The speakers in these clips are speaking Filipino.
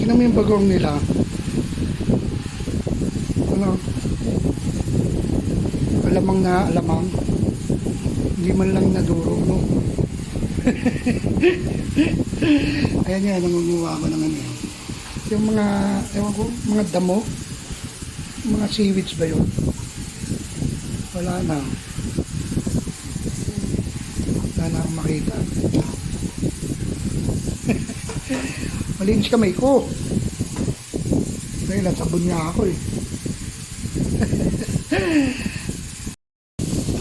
Tingnan mo yung bagong nila. Ano? Alamang na alamang. Hindi man lang nadurog, no? Ayan yan, nangunguha ko ng ano. Yung mga, ewan ko, mga damo. Mga seaweeds ba yun? Wala na. Wala na akong makita. Malinis kamay ko. Dahil nasabon niya ako eh.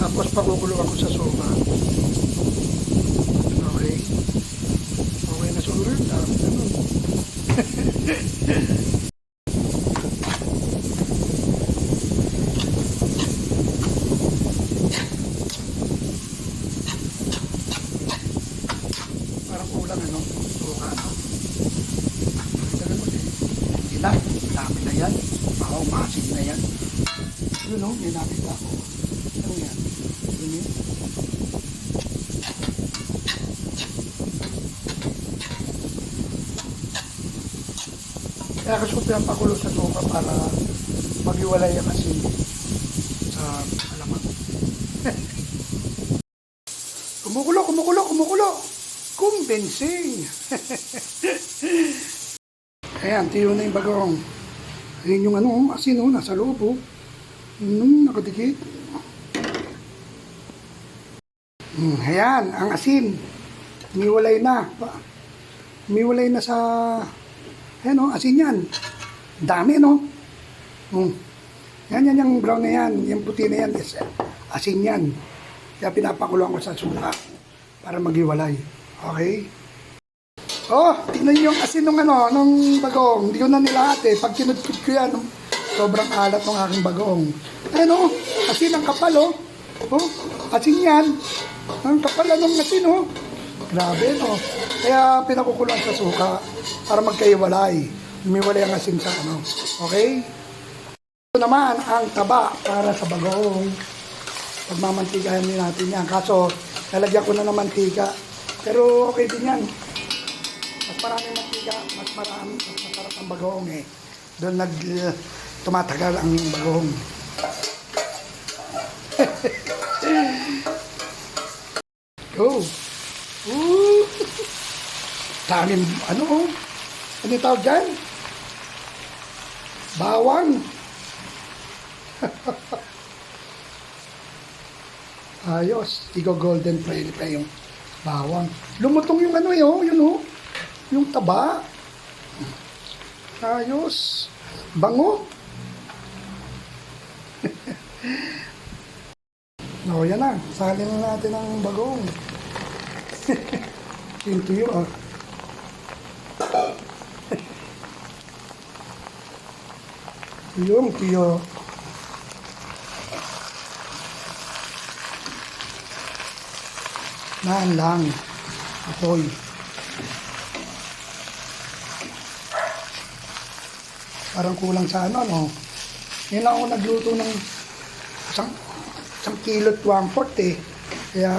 Tapos pakukulo ako sa soba. Okay. Okay na siguro. Tapos ganun. Parang kulang ano. Suka ano. Ganun mo din. Hindi na. Dami na yan. Baka umasin na yan. Yun o. May nakita ako. Ano yan? Yun yun. Kaya gusto ko pinapakulo sa suka para maghiwalay ang asin sa alamang. Kumukulo, kumukulo, kumukulo. Kumbensing. Ayan, tiyo na yung bagong. Ayan yung ano, asin o, nasa loob o. Nakadikit. Ayan, ang asin. Umiwalay na. Umiwalay na sa... Ayan o, asin yan. Dami no. Yan yung brown na yan. Yung puti na yan. Asin yan. Kaya pinapakuloan ko sa suka para maghiwalay. Okay? Oh, tingnan yung asin nung ano, nung bagong. Hindi ko na nilahati. Pag kinudkod ko yan, sobrang alat ng aking bagong. Ayan o, asin ang kapal o. Oh, asin yan. Ang kapal ng asin o. Grabe no. Kaya pinakukuloan sa suka para magkaiwalay. Umiwalay ang asin sa ano. Okay? Ito naman ang taba para sa bagong. Pagmamantikahan din natin yan. Kaso, lalagyan ko na ng mantika. Pero okay din yan. Mas maraming mantika, mas masarap ang bagong eh. Doon tumatagal ang bagong. Go! Ooh! Daming, ano oh? Ano yung tawag dyan? Bawang! Ayos. Ikaw golden prayer pa yung bawang. Lumutong yung ano yun, yun oh. Yung taba. Ayos. Bango. O, yan na. Salin na natin ang bagong. Into you ah. Yung tiyo. Naan lang. Apoy. Parang kulang sa ano, no? Ngayon ako nagluto ng isang kilo at 1/4 eh. Kaya,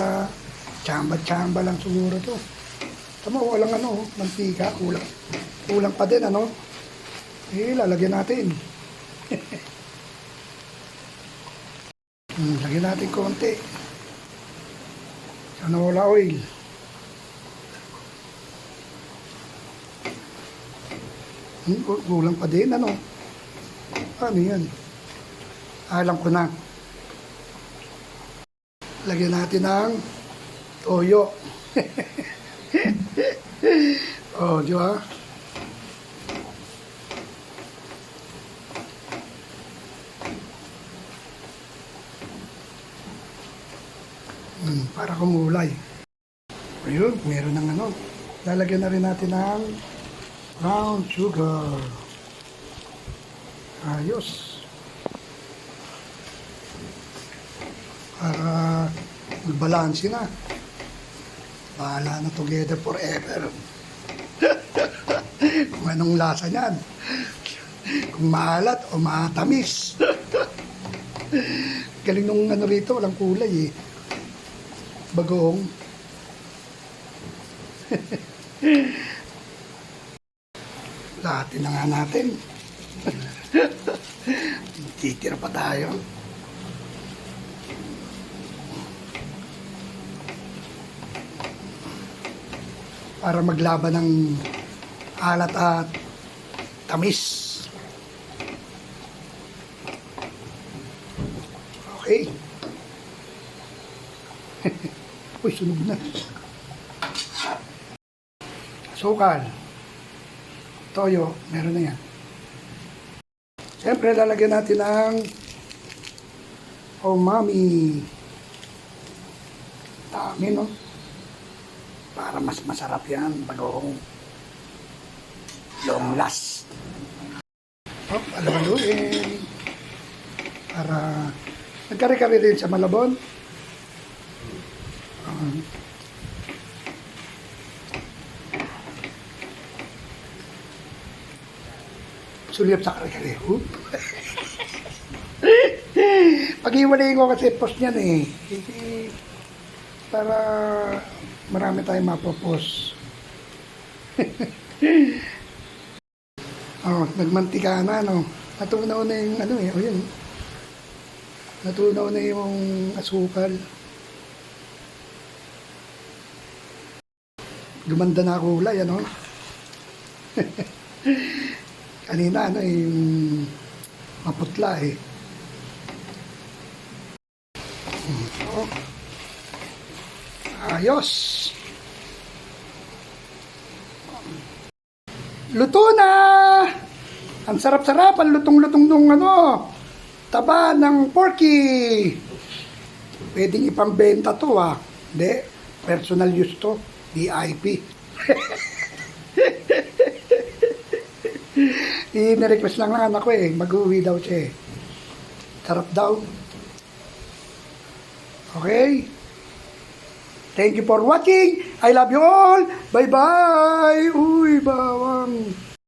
tsamba-tsamba lang siguro to. Tama, walang ano, mantika, kulang. Kulang pa din, ano? Eh, lalagyan natin. Lagyan natin konti. Canola oil. Kulang pa din, ano? Ano yan? Alam ko na. Lagyan natin ng toyo. Oh, di ba? Para kumulay. Ayun, meron ng ano. Lalagyan na rin natin ng brown sugar. Ayos. Para magbalanse na. Bahala na together forever. Kung anong lasa niyan. Kung maalat o matamis. Galing nung ano rito, walang kulay eh. Bagong. Lahatin na nga natin. Titira pa tayo. Para maglaban ng alat at tamis. Okay. Uy, sunog na. Asukal. Toyo, meron na yan. Siyempre, lalagyan natin ng umami. Dami, no? Para mas masarap yan, bagong long last. Alabaluin. Para nagkari-kari rin sa Malabon. Sulyap sa kari-kari. Pag-iwalayin ko kasi post niyan eh. Para marami tayong mapopos. Oh, nagmantika na, no? Natunaw na yung ano eh. O yun. Natunaw na yung asukal. Gumanda na kulay, ano? Kanina, ano, yung maputla eh. Oh. Ayos. Luto na! Ang sarap-sarap, ang lutong-lutong nung ano, taba ng porky. Pwedeng ipambenta to ah. Hindi, personal use to, VIP. I-request lang ng anak ko eh, mag-uwi daw siya eh. Sarap daw. Okay? Thank you for watching. I love you all. Bye-bye. Uy, bawang.